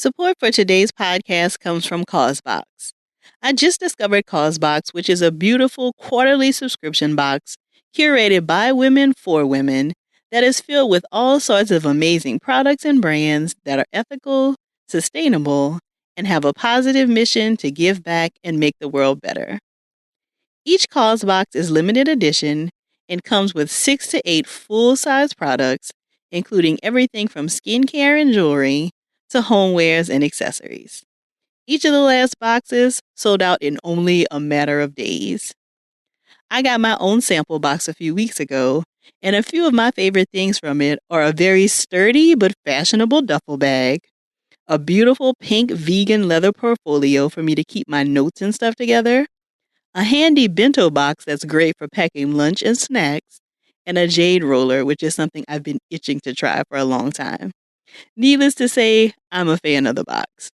Support for today's podcast comes from CauseBox. I just discovered CauseBox, which is a beautiful quarterly subscription box curated by women for women that is filled with all sorts of amazing products and brands that are ethical, sustainable, and have a positive mission to give back and make the world better. Each CauseBox is limited edition and comes with 6 to 8 full-size products, including everything from skincare and jewelry to homewares and accessories. Each of the last boxes sold out in only a matter of days. I got my own sample box a few weeks ago, and a few of my favorite things from it are a very sturdy but fashionable duffel bag, a beautiful pink vegan leather portfolio for me to keep my notes and stuff together, a handy bento box that's great for packing lunch and snacks, and a jade roller, which is something I've been itching to try for a long time. Needless to say, I'm a fan of the box.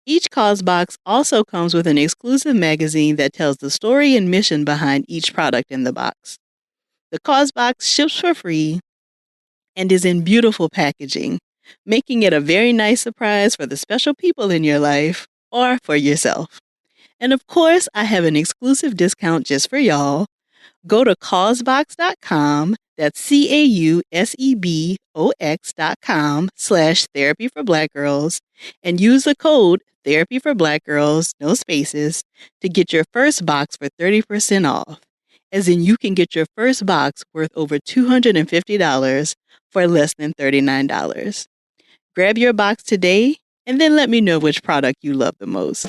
Each cause box also comes with an exclusive magazine that tells the story and mission behind each product in the box. The cause box ships for free and is in beautiful packaging, making it a very nice surprise for the special people in your life or for yourself. And of course, I have an exclusive discount just for y'all. Go to causebox.com, that's causebox.com/therapy for black girls, and use the code therapy for black girls, no spaces, to get your first box for 30% off. As in, you can get your first box worth over $250 for less than $39. Grab your box today, and then let me know which product you love the most.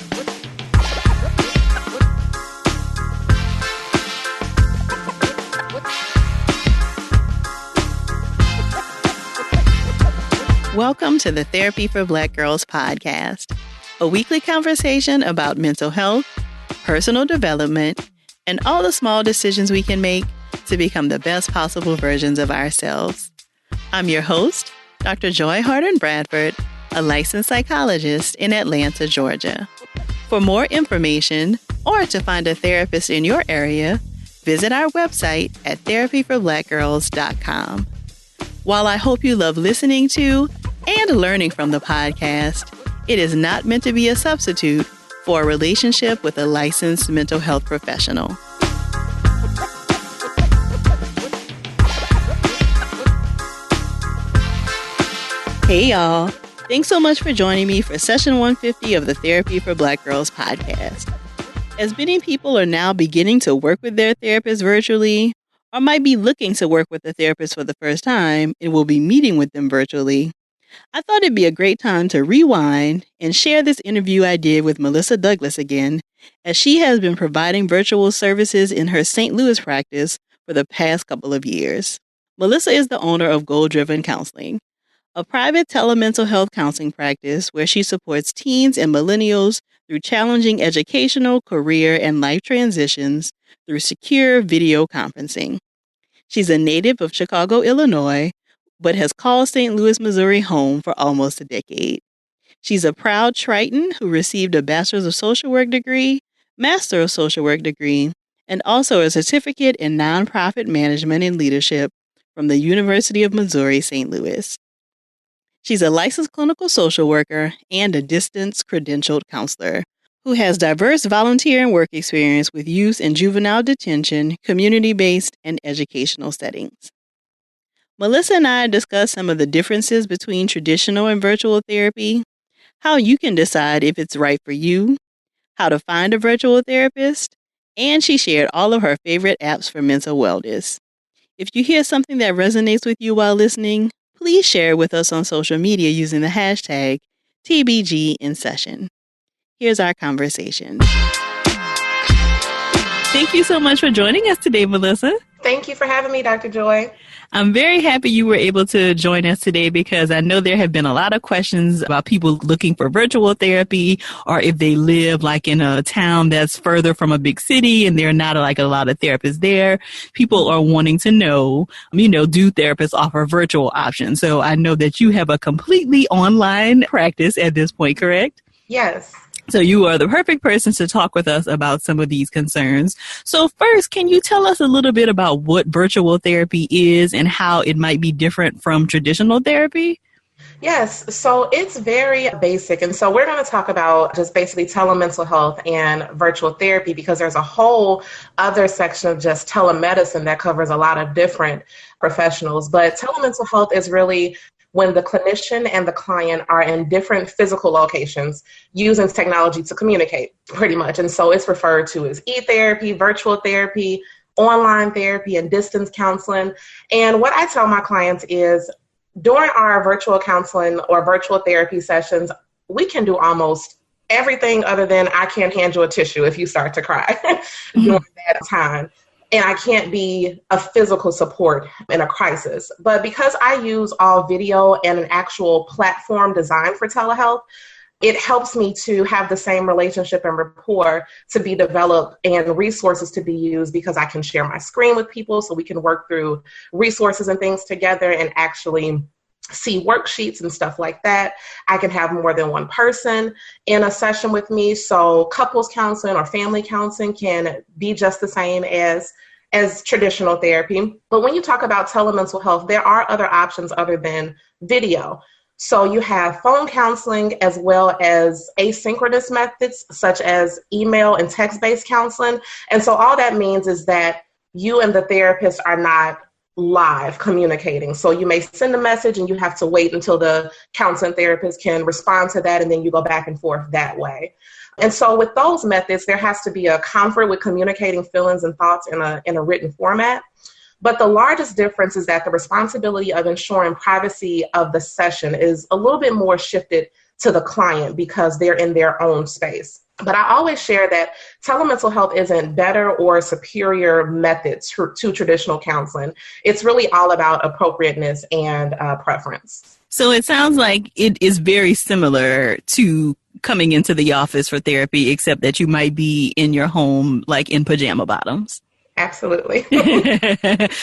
Welcome to the Therapy for Black Girls podcast, a weekly conversation about mental health, personal development, and all the small decisions we can make to become the best possible versions of ourselves. I'm your host, Dr. Joy Harden Bradford, a licensed psychologist in Atlanta, Georgia. For more information or to find a therapist in your area, visit our website at therapyforblackgirls.com. While I hope you love listening to and learning from the podcast, it is not meant to be a substitute for a relationship with a licensed mental health professional. Hey y'all, thanks so much for joining me for session 150 of the Therapy for Black Girls podcast. As many people are now beginning to work with their therapists virtually, or might be looking to work with a therapist for the first time and will be meeting with them virtually, I thought it'd be a great time to rewind and share this interview I did with Melissa Douglas again, as she has been providing virtual services in her St. Louis practice for the past couple of years. Melissa is the owner of Goal Driven Counseling, a private telemental health counseling practice where she supports teens and millennials through challenging educational, career, and life transitions through secure video conferencing. She's a native of Chicago, Illinois, but has called St. Louis, Missouri home for almost a decade. She's a proud Triton who received a Bachelor's of Social Work degree, Master of Social Work degree, and also a certificate in nonprofit management and leadership from the University of Missouri, St. Louis. She's a licensed clinical social worker and a distance credentialed counselor who has diverse volunteer and work experience with youth and juvenile detention, community-based, and educational settings. Melissa and I discussed some of the differences between traditional and virtual therapy, how you can decide if it's right for you, how to find a virtual therapist, and she shared all of her favorite apps for mental wellness. If you hear something that resonates with you while listening, please share it with us on social media using the hashtag TBGInSession. Here's our conversation. Thank you so much for joining us today, Melissa. Thank you for having me, Dr. Joy. I'm very happy you were able to join us today because I know there have been a lot of questions about people looking for virtual therapy, or if they live like in a town that's further from a big city and there are not like a lot of therapists there. People are wanting to know, do therapists offer virtual options? So I know that you have a completely online practice at this point, correct? Yes. So you are the perfect person to talk with us about some of these concerns. So first, can you tell us a little bit about what virtual therapy is and how it might be different from traditional therapy? Yes, so it's very basic. And so we're going to talk about just basically telemental health and virtual therapy because there's a whole other section of just telemedicine that covers a lot of different professionals. But telemental health is really when the clinician and the client are in different physical locations using technology to communicate, pretty much. And so it's referred to as e-therapy, virtual therapy, online therapy, and distance counseling. And what I tell my clients is during our virtual counseling or virtual therapy sessions, we can do almost everything other than I can't hand you a tissue if you start to cry during that time. And I can't be a physical support in a crisis. But because I use all video and an actual platform designed for telehealth, it helps me to have the same relationship and rapport to be developed and resources to be used because I can share my screen with people so we can work through resources and things together and actually see worksheets and stuff like that. I can have more than one person in a session with me. So couples counseling or family counseling can be just the same as traditional therapy. But when you talk about telemental health, there are other options other than video. So you have phone counseling as well as asynchronous methods such as email and text-based counseling. And so all that means is that you and the therapist are not live communicating. So you may send a message and you have to wait until the counseling therapist can respond to that, and then you go back and forth that way. And so with those methods, there has to be a comfort with communicating feelings and thoughts in a written format. But the largest difference is that the responsibility of ensuring privacy of the session is a little bit more shifted to the client because they're in their own space. But I always share that telemental health isn't better or superior methods to traditional counseling. It's really all about appropriateness and preference. So it sounds like it is very similar to coming into the office for therapy, except that you might be in your home, like in pajama bottoms. Absolutely.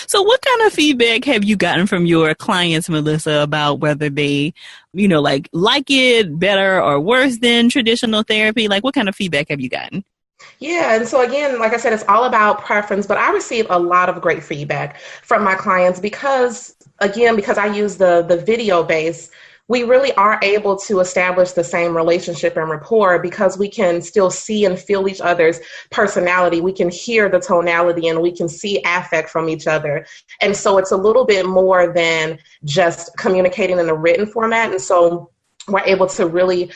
So what kind of feedback have you gotten from your clients, Melissa, about whether they, like it better or worse than traditional therapy? Like, what kind of feedback have you gotten? Yeah. And so again, like I said, it's all about preference, but I receive a lot of great feedback from my clients because I use the video base. We really are able to establish the same relationship and rapport because we can still see and feel each other's personality. We can hear the tonality and we can see affect from each other. And so it's a little bit more than just communicating in a written format. And so we're able to really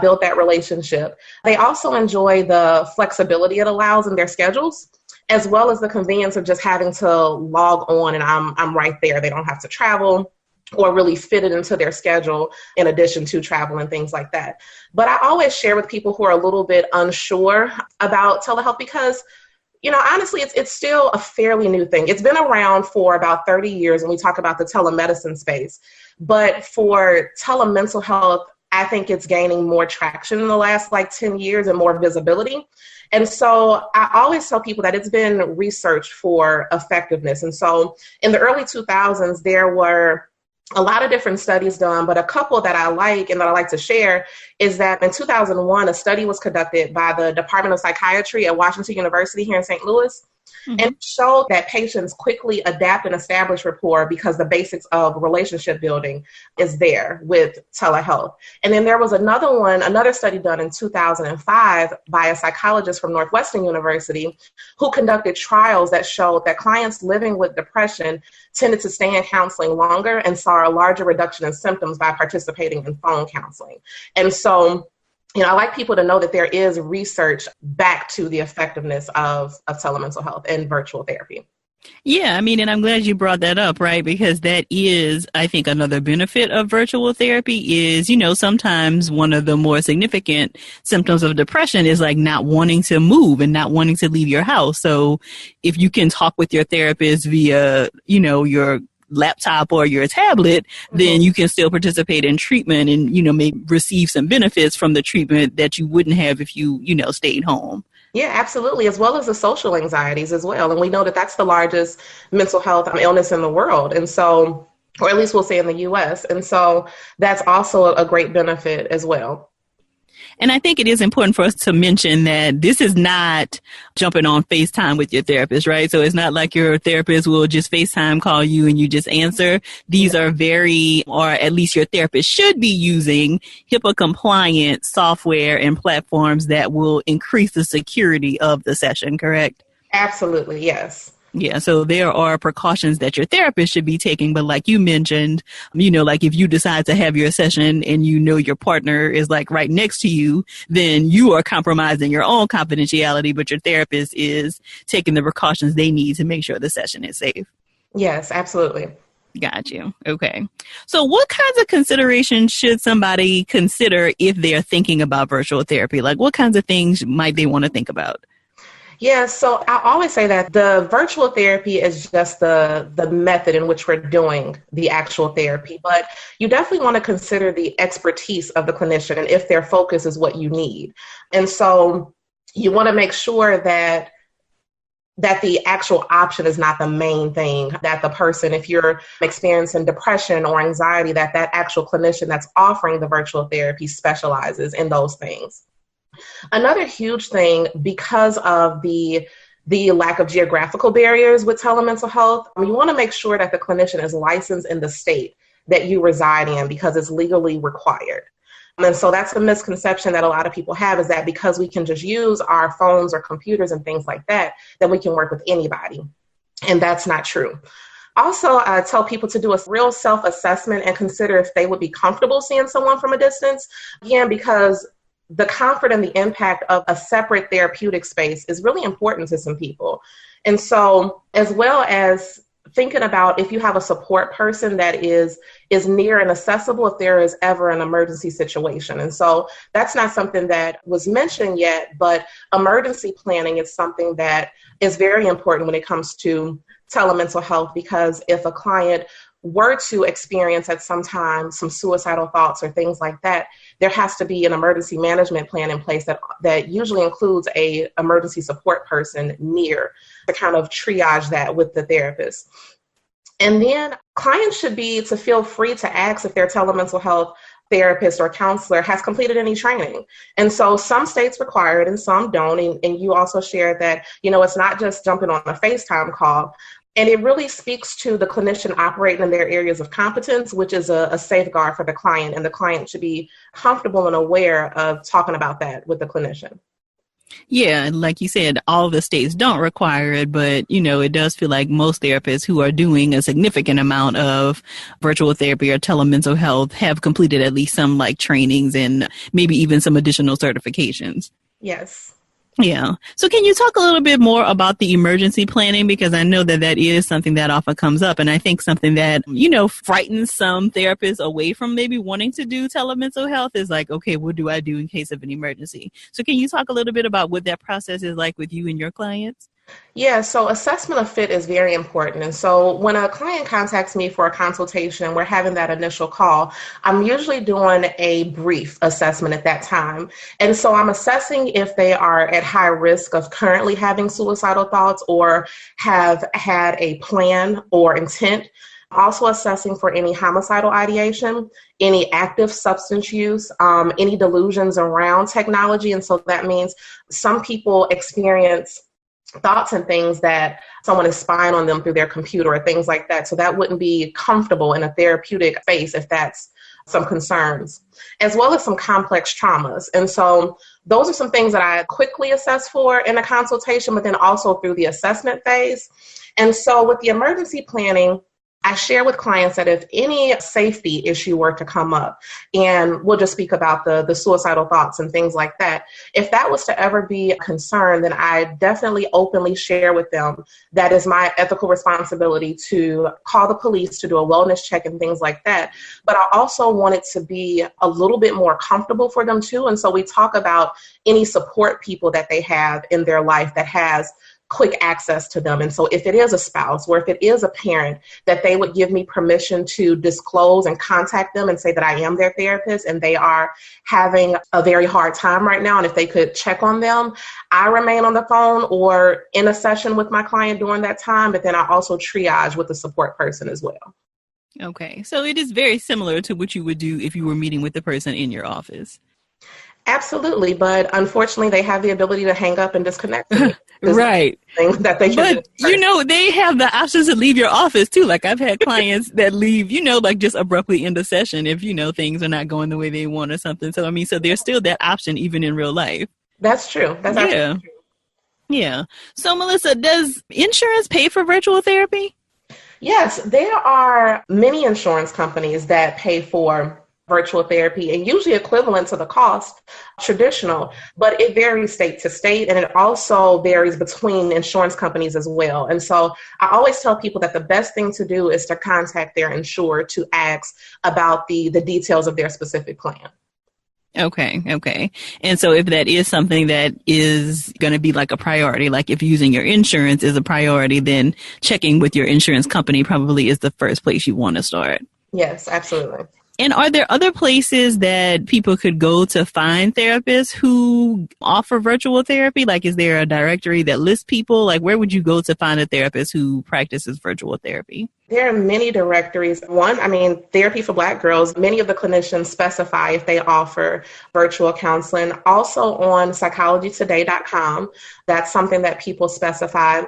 build that relationship. They also enjoy the flexibility it allows in their schedules, as well as the convenience of just having to log on and I'm right there. They don't have to travel or really fit it into their schedule in addition to travel and things like that. But I always share with people who are a little bit unsure about telehealth because, honestly, it's still a fairly new thing. It's been around for about 30 years when we talk about the telemedicine space. But for telemental health, I think it's gaining more traction in the last 10 years and more visibility. And so I always tell people that it's been researched for effectiveness. And so in the early 2000s, there were a lot of different studies done, but a couple that I like and that I like to share is that in 2001, a study was conducted by the Department of Psychiatry at Washington University here in St. Louis. Mm-hmm. And it showed that patients quickly adapt and establish rapport because the basics of relationship building is there with telehealth. And then there was another study done in 2005 by a psychologist from Northwestern University who conducted trials that showed that clients living with depression tended to stay in counseling longer and saw a larger reduction in symptoms by participating in phone counseling. And so I like people to know that there is research back to the effectiveness of telemental health and virtual therapy. Yeah, and I'm glad you brought that up, right? Because that is, I think, another benefit of virtual therapy is, sometimes one of the more significant symptoms of depression is not wanting to move and not wanting to leave your house. So if you can talk with your therapist via, your laptop or your tablet, then you can still participate in treatment and, maybe receive some benefits from the treatment that you wouldn't have if you, stayed home. Yeah, absolutely. As well as the social anxieties as well. And we know that that's the largest mental health illness in the world. And so, or at least we'll say in the US. And so that's also a great benefit as well. And I think it is important for us to mention that this is not jumping on FaceTime with your therapist, right? So it's not like your therapist will just FaceTime call you and you just answer. These are very, or at least your therapist should be using HIPAA compliant software and platforms that will increase the security of the session, correct? Absolutely, yes. Yeah, so there are precautions that your therapist should be taking, but like you mentioned, like if you decide to have your session and your partner is like right next to you, then you are compromising your own confidentiality, but your therapist is taking the precautions they need to make sure the session is safe. Yes, absolutely. Got you. Okay. So what kinds of considerations should somebody consider if they're thinking about virtual therapy? Like what kinds of things might they want to think about? Yeah, so I always say that the virtual therapy is just the method in which we're doing the actual therapy, but you definitely want to consider the expertise of the clinician and if their focus is what you need. And so you want to make sure that the actual option is not the main thing, that the person, if you're experiencing depression or anxiety, that actual clinician that's offering the virtual therapy specializes in those things. Another huge thing, because of the lack of geographical barriers with telemental health, you want to make sure that the clinician is licensed in the state that you reside in because it's legally required. And so that's a misconception that a lot of people have, is that because we can just use our phones or computers and things like that, then we can work with anybody. And that's not true. Also, I tell people to do a real self-assessment and consider if they would be comfortable seeing someone from a distance. Again, because the comfort and the impact of a separate therapeutic space is really important to some people. And so, as well as thinking about if you have a support person that is near and accessible if there is ever an emergency situation. And so that's not something that was mentioned yet, but emergency planning is something that is very important when it comes to telemental health, because if a client were to experience at some time some suicidal thoughts or things like that, there has to be an emergency management plan in place that usually includes a emergency support person near to kind of triage that with the therapist. And then clients should be to feel free to ask if their telemental health therapist or counselor has completed any training. And so some states require it and some don't. And you also shared that, it's not just jumping on a FaceTime call. And it really speaks to the clinician operating in their areas of competence, which is a safeguard for the client. And the client should be comfortable and aware of talking about that with the clinician. Yeah, like you said, all the states don't require it, but, it does feel like most therapists who are doing a significant amount of virtual therapy or telemental health have completed at least some trainings and maybe even some additional certifications. Yes. Yeah. So can you talk a little bit more about the emergency planning? Because I know that is something that often comes up. And I think something that, frightens some therapists away from maybe wanting to do telemental health is like, okay, what do I do in case of an emergency? So can you talk a little bit about what that process is like with you and your clients? Yeah, so assessment of fit is very important. And so when a client contacts me for a consultation, we're having that initial call, I'm usually doing a brief assessment at that time. And so I'm assessing if they are at high risk of currently having suicidal thoughts or have had a plan or intent. Also assessing for any homicidal ideation, any active substance use, any delusions around technology. And so that means some people experience thoughts and things that someone is spying on them through their computer or things like that. So that wouldn't be comfortable in a therapeutic space if that's some concerns, as well as some complex traumas. And so those are some things that I quickly assess for in a consultation, but then also through the assessment phase. And so with the emergency planning, I share with clients that if any safety issue were to come up, and we'll just speak about the suicidal thoughts and things like that, if that was to ever be a concern, then I definitely openly share with them that is my ethical responsibility to call the police to do a wellness check and things like that. But I also want it to be a little bit more comfortable for them too. And so we talk about any support people that they have in their life that has quick access to them. And so if it is a spouse or if it is a parent, that they would give me permission to disclose and contact them and say that I am their therapist and they are having a very hard time right now. And if they could check on them, I remain on the phone or in a session with my client during that time, but then I also triage with the support person as well. Okay. So it is very similar to what you would do if you were meeting with the person in your office. Absolutely, but unfortunately, they have the ability to hang up and disconnect from you. Right. Things that they can But, they have the options to leave your office too. Like I've had clients that leave, like just abruptly end the session if, things are not going the way they want or something. So, so there's still that option even in real life. That's true. That's absolutely true. Yeah. So, Melissa, does insurance pay for virtual therapy? Yes, there are many insurance companies that pay for virtual therapy and usually equivalent to the cost traditional, but it varies state to state, and it also varies between insurance companies as well. And so I always tell people that the best thing to do is to contact their insurer to ask about the details of their specific plan. Okay. And so if that is something that is going to be like a priority, like if using your insurance is a priority, then checking with your insurance company probably is the first place you want to start. Yes, absolutely. And are there other places that people could go to find therapists who offer virtual therapy? Like, is there a directory that lists people? Like, where would you go to find a therapist who practices virtual therapy? There are many directories. One, Therapy for Black Girls, many of the clinicians specify if they offer virtual counseling. Also on psychologytoday.com, that's something that people specify.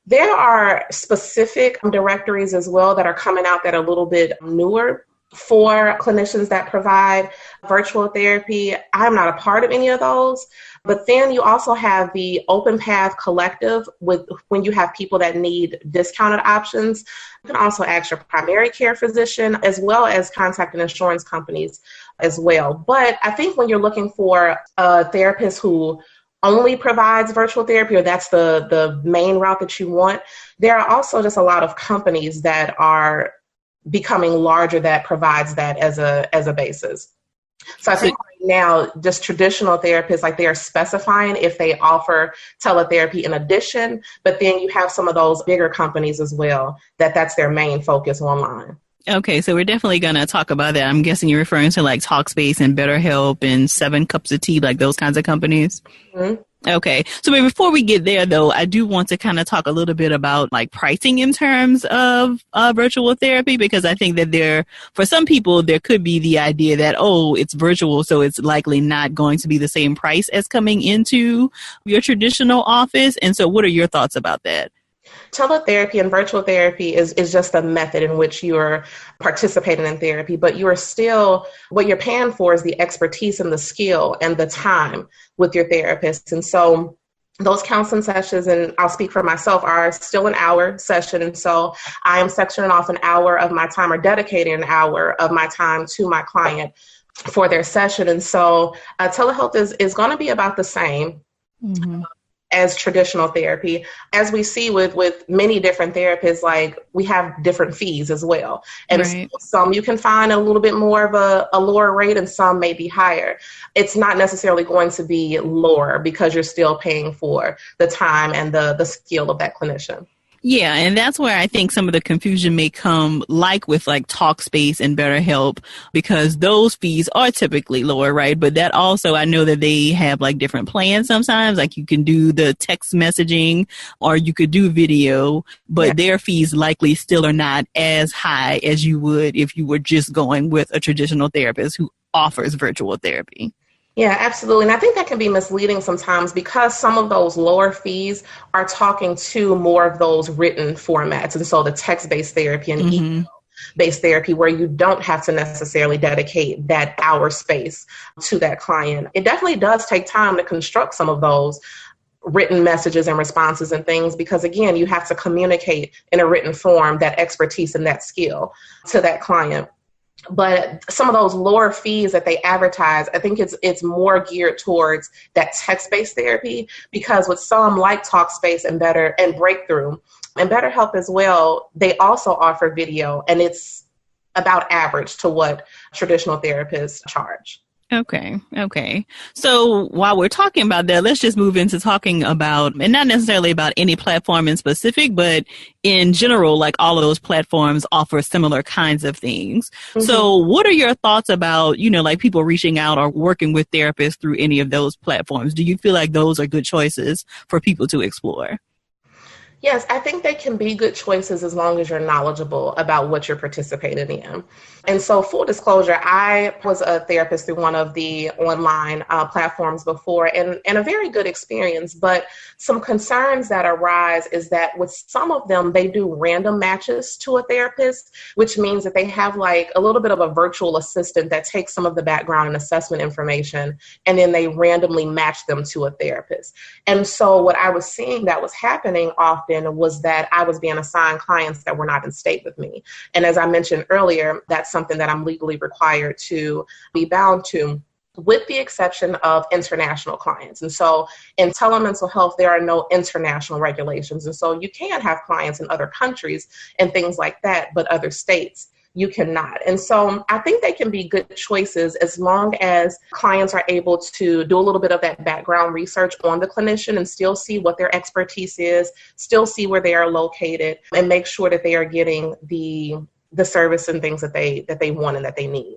There are specific directories as well that are coming out that are a little bit newer for clinicians that provide virtual therapy. I'm not a part of any of those. But then you also have the Open Path Collective when you have people that need discounted options. You can also ask your primary care physician as well as contacting insurance companies as well. But I think when you're looking for a therapist who only provides virtual therapy, or that's the main route that you want, there are also just a lot of companies that are becoming larger that provides that as a basis. So I think right now, just traditional therapists, like they are specifying if they offer teletherapy in addition, but then you have some of those bigger companies as well, that's their main focus online. Okay, so we're definitely going to talk about that. I'm guessing you're referring to like Talkspace and BetterHelp and 7 Cups of Tea, like those kinds of companies. Mm-hmm. Okay. So before we get there, though, I do want to kind of talk a little bit about like pricing in terms of virtual therapy, because I think that for some people, there could be the idea that, oh, it's virtual, so it's likely not going to be the same price as coming into your traditional office. And so what are your thoughts about that? Teletherapy and virtual therapy is just a method in which you're participating in therapy, but you are still, what you're paying for is the expertise and the skill and the time with your therapist. And so those counseling sessions, and I'll speak for myself, are still an hour session. And so I am sectioning off an hour of my time, or dedicating an hour of my time to my client for their session. And so telehealth is going to be about the same. Mm-hmm. As traditional therapy. As we see with many different therapists, like we have different fees as well. And right. Some you can find a little bit more of a lower rate, and some may be higher. It's not necessarily going to be lower because you're still paying for the time and the skill of that clinician. Yeah, and that's where I think some of the confusion may come, like with like Talkspace and BetterHelp, because those fees are typically lower, right? But that also, I know that they have like different plans sometimes, like you can do the text messaging or you could do video, but their fees likely still are not as high as you would if you were just going with a traditional therapist who offers virtual therapy. Yeah, absolutely. And I think that can be misleading sometimes because some of those lower fees are talking to more of those written formats. And so the text-based therapy and email-based therapy, where you don't have to necessarily dedicate that hour space to that client. It definitely does take time to construct some of those written messages and responses and things, because again, you have to communicate in a written form that expertise and that skill to that client. But some of those lower fees that they advertise, I think it's more geared towards that text-based therapy, because with some like Talkspace and Breakthrough and BetterHelp as well, they also offer video, and it's about average to what traditional therapists charge. Okay. So while we're talking about that, let's just move into talking about, and not necessarily about any platform in specific, but in general, like all of those platforms offer similar kinds of things. Mm-hmm. So what are your thoughts about, like people reaching out or working with therapists through any of those platforms? Do you feel like those are good choices for people to explore? Yes, I think they can be good choices as long as you're knowledgeable about what you're participating in. And so full disclosure, I was a therapist through one of the online platforms before and a very good experience. But some concerns that arise is that with some of them, they do random matches to a therapist, which means that they have like a little bit of a virtual assistant that takes some of the background and assessment information, and then they randomly match them to a therapist. And so what I was seeing that was happening often was that I was being assigned clients that were not in state with me. And as I mentioned earlier, that's something that I'm legally required to be bound to, with the exception of international clients. And so in telemental health, there are no international regulations. And so you can have clients in other countries and things like that, but other states, you cannot. And so I think they can be good choices as long as clients are able to do a little bit of that background research on the clinician and still see what their expertise is, still see where they are located, and make sure that they are getting the service and things that they want and that they need.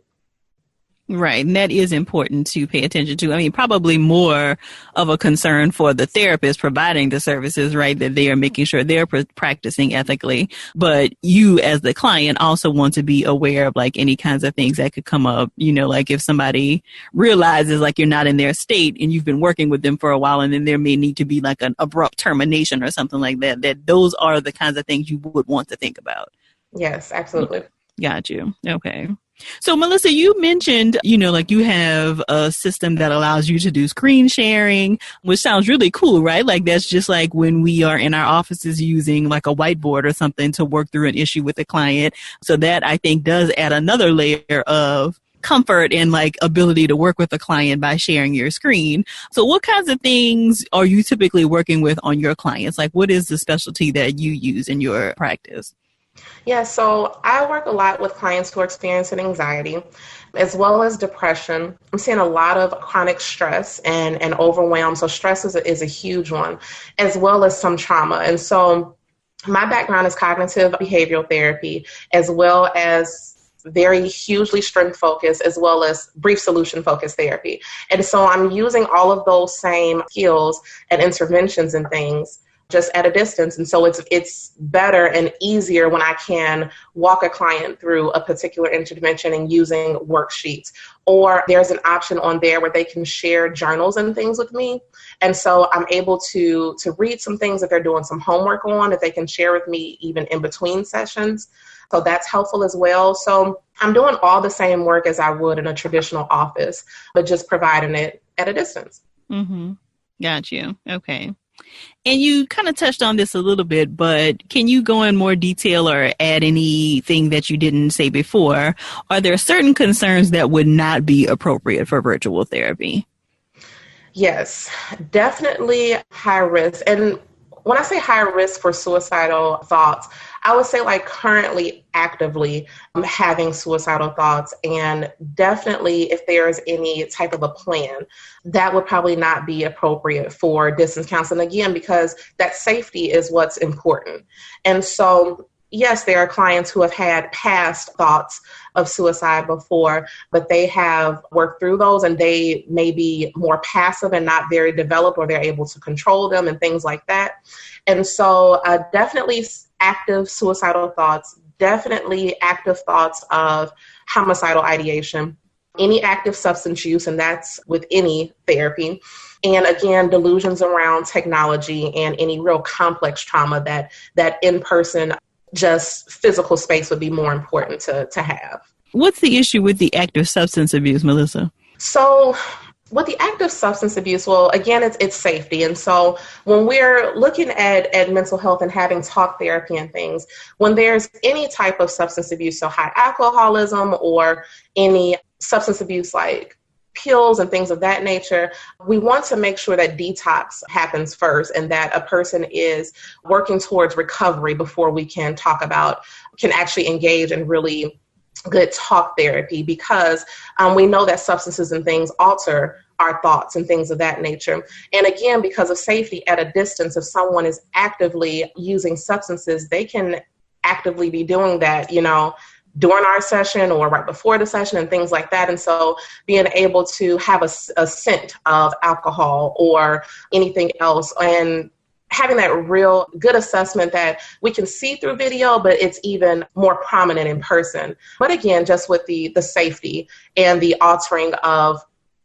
Right. And that is important to pay attention to. I mean, probably more of a concern for the therapist providing the services, right? That they are making sure they're practicing ethically. But you as the client also want to be aware of like any kinds of things that could come up, you know, like if somebody realizes like you're not in their state and you've been working with them for a while, and then there may need to be like an abrupt termination or something like that, that those are the kinds of things you would want to think about. Yes, absolutely. Got you. Okay. So, Melissa, you mentioned, you know, like you have a system that allows you to do screen sharing, which sounds really cool, right? Like that's just like when we are in our offices using like a whiteboard or something to work through an issue with a client. So that I think does add another layer of comfort and like ability to work with a client by sharing your screen. So what kinds of things are you typically working with on your clients? Like what is the specialty that you use in your practice? Yeah, so I work a lot with clients who are experiencing anxiety as well as depression. I'm seeing a lot of chronic stress and overwhelm. So stress is a huge one, as well as some trauma. And so my background is cognitive behavioral therapy, as well as very hugely strength focused, as well as brief solution focused therapy. And so I'm using all of those same skills and interventions and things just at a distance. And so it's better and easier when I can walk a client through a particular intervention and using worksheets. Or there's an option on there where they can share journals and things with me. And so I'm able to read some things that they're doing some homework on that they can share with me even in between sessions. So that's helpful as well. So I'm doing all the same work as I would in a traditional office, but just providing it at a distance. Mm-hmm. Got you. Okay. And you kind of touched on this a little bit, but can you go in more detail or add anything that you didn't say before? Are there certain concerns that would not be appropriate for virtual therapy? Yes, definitely high risk. And when I say high risk for suicidal thoughts, I would say like currently actively having suicidal thoughts, and definitely if there is any type of a plan, that would probably not be appropriate for distance counseling, again, because that safety is what's important. And so yes, there are clients who have had past thoughts of suicide before, but they have worked through those and they may be more passive and not very developed, or they're able to control them and things like that. And so definitely active suicidal thoughts, definitely active thoughts of homicidal ideation, any active substance use, and that's with any therapy. And again, delusions around technology and any real complex trauma that in-person, just physical space would be more important to have. What's the issue with the active substance abuse, Melissa? So with the active substance abuse, well, again, it's safety. And so when we're looking at mental health and having talk therapy and things, when there's any type of substance abuse, so high alcoholism or any substance abuse like pills and things of that nature, we want to make sure that detox happens first and that a person is working towards recovery before we can actually engage in really good talk therapy, because we know that substances and things alter our thoughts and things of that nature. And again, because of safety at a distance, if someone is actively using substances, they can actively be doing that, during our session or right before the session and things like that. And so being able to have a scent of alcohol or anything else and having that real good assessment that we can see through video, but it's even more prominent in person. But again, just with the safety and the altering of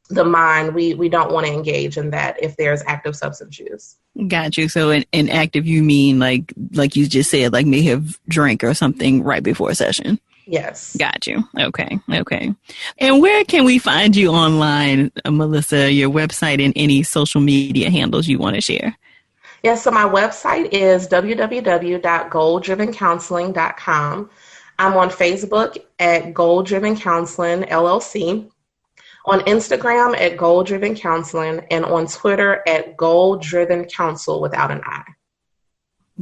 the mind, we don't want to engage in that if there's active substance use. Got you. So in active, you mean like you just said, like may have drank or something right before a session? Yes. Got you. Okay. And where can we find you online, Melissa, your website and any social media handles you want to share? Yes, so my website is www.goaldrivencounseling.com. I'm on Facebook at Goal Driven Counseling, LLC, on Instagram at Goal Driven Counseling, and on Twitter at Goal Driven Counsel without an I.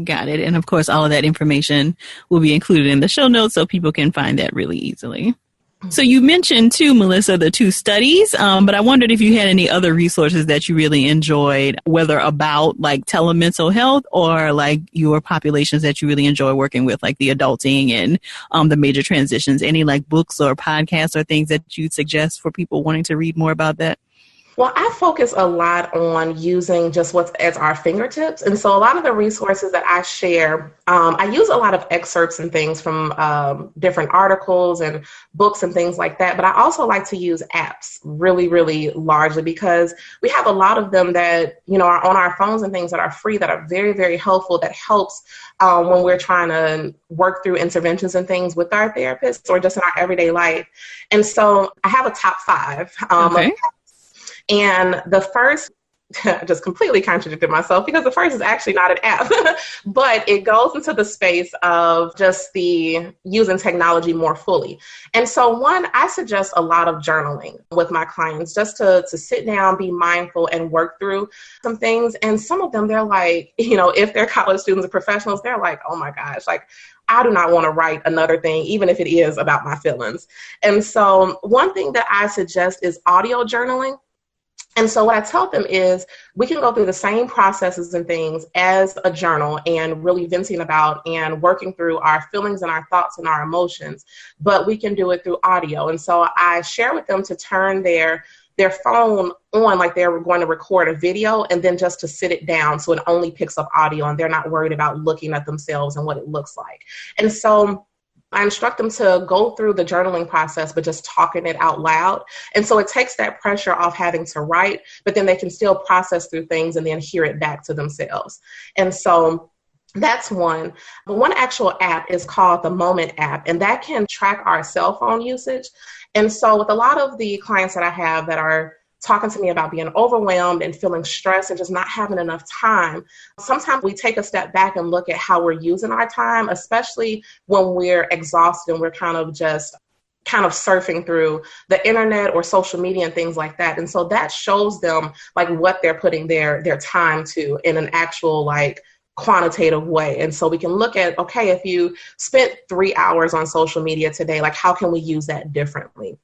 Got it. And of course, all of that information will be included in the show notes so people can find that really easily. So you mentioned too, Melissa, the 2 studies, but I wondered if you had any other resources that you really enjoyed, whether about like telemental health or like your populations that you really enjoy working with, like the adulting and the major transitions. Any like books or podcasts or things that you'd suggest for people wanting to read more about that? Well, I focus a lot on using just what's at our fingertips. And so a lot of the resources that I share, I use a lot of excerpts and things from different articles and books and things like that. But I also like to use apps really, really largely because we have a lot of them that, are on our phones and things that are free that are very, very helpful, that helps when we're trying to work through interventions and things with our therapists or just in our everyday life. And so I have a top 5. Okay. And the first, I just completely contradicted myself because the first is actually not an app, but it goes into the space of just the using technology more fully. And so one, I suggest a lot of journaling with my clients just to sit down, be mindful and work through some things. And some of them, they're like, if they're college students or professionals, they're like, oh my gosh, like I do not want to write another thing, even if it is about my feelings. And so one thing that I suggest is audio journaling. And so what I tell them is we can go through the same processes and things as a journal and really venting about and working through our feelings and our thoughts and our emotions, but we can do it through audio. And so I share with them to turn their phone on like they're going to record a video and then just to sit it down so it only picks up audio and they're not worried about looking at themselves and what it looks like. And so I instruct them to go through the journaling process, but just talking it out loud. And so it takes that pressure off having to write, but then they can still process through things and then hear it back to themselves. And so that's one. But one actual app is called the Moment app, and that can track our cell phone usage. And so with a lot of the clients that I have that are talking to me about being overwhelmed and feeling stressed and just not having enough time, sometimes we take a step back and look at how we're using our time, especially when we're exhausted and we're kind of surfing through the internet or social media and things like that. And so that shows them like what they're putting their time to in an actual like quantitative way. And so we can look at, okay, if you spent 3 hours on social media today, like how can we use that differently?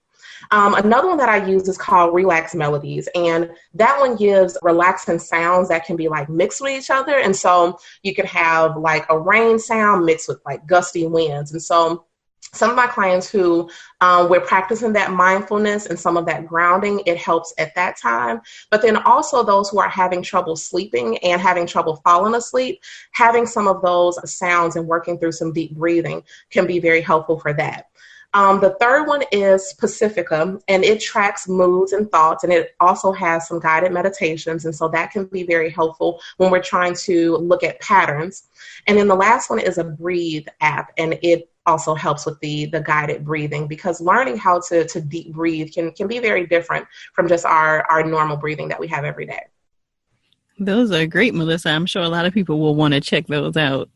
Another one that I use is called Relax Melodies, and that one gives relaxing sounds that can be like mixed with each other. And so you can have like a rain sound mixed with like gusty winds. And so some of my clients who we're practicing that mindfulness and some of that grounding, it helps at that time. But then also those who are having trouble sleeping and having trouble falling asleep, having some of those sounds and working through some deep breathing can be very helpful for that. The third one is Pacifica, and it tracks moods and thoughts, and it also has some guided meditations, and so that can be very helpful when we're trying to look at patterns. And then the last one is a Breathe app, and it also helps with the guided breathing, because learning how to deep breathe can be very different from just our normal breathing that we have every day. Those are great, Melissa. I'm sure a lot of people will want to check those out.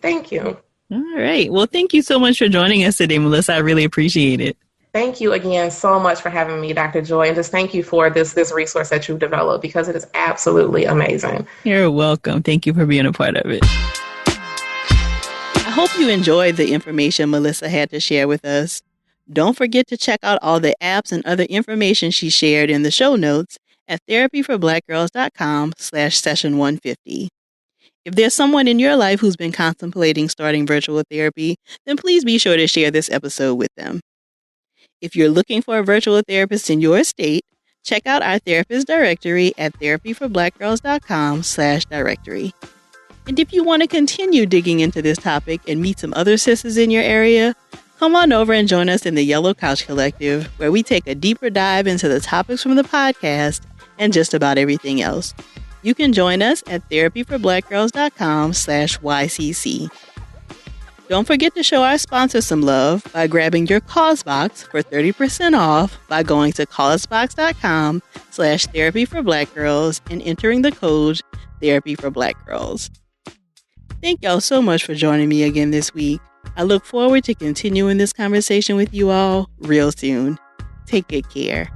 Thank you. All right. Well, thank you so much for joining us today, Melissa. I really appreciate it. Thank you again so much for having me, Dr. Joy, and just thank you for this resource that you've developed, because it is absolutely amazing. You're welcome. Thank you for being a part of it. I hope you enjoyed the information Melissa had to share with us. Don't forget to check out all the apps and other information she shared in the show notes at therapyforblackgirls.com/session150. If there's someone in your life who's been contemplating starting virtual therapy, then please be sure to share this episode with them. If you're looking for a virtual therapist in your state, Check out our therapist directory at therapyforblackgirls.com/directory. And if you want to continue digging into this topic and meet some other sisters in your area, come on over and join us in the Yellow Couch Collective, where we take a deeper dive into the topics from the podcast and just about everything else. You can join us at therapyforblackgirls.com/YCC. Don't forget to show our sponsor some love by grabbing your Cause Box for 30% off by going to causebox.com/therapyforblackgirls and entering the code therapyforblackgirls. Thank y'all so much for joining me again this week. I look forward to continuing this conversation with you all real soon. Take good care.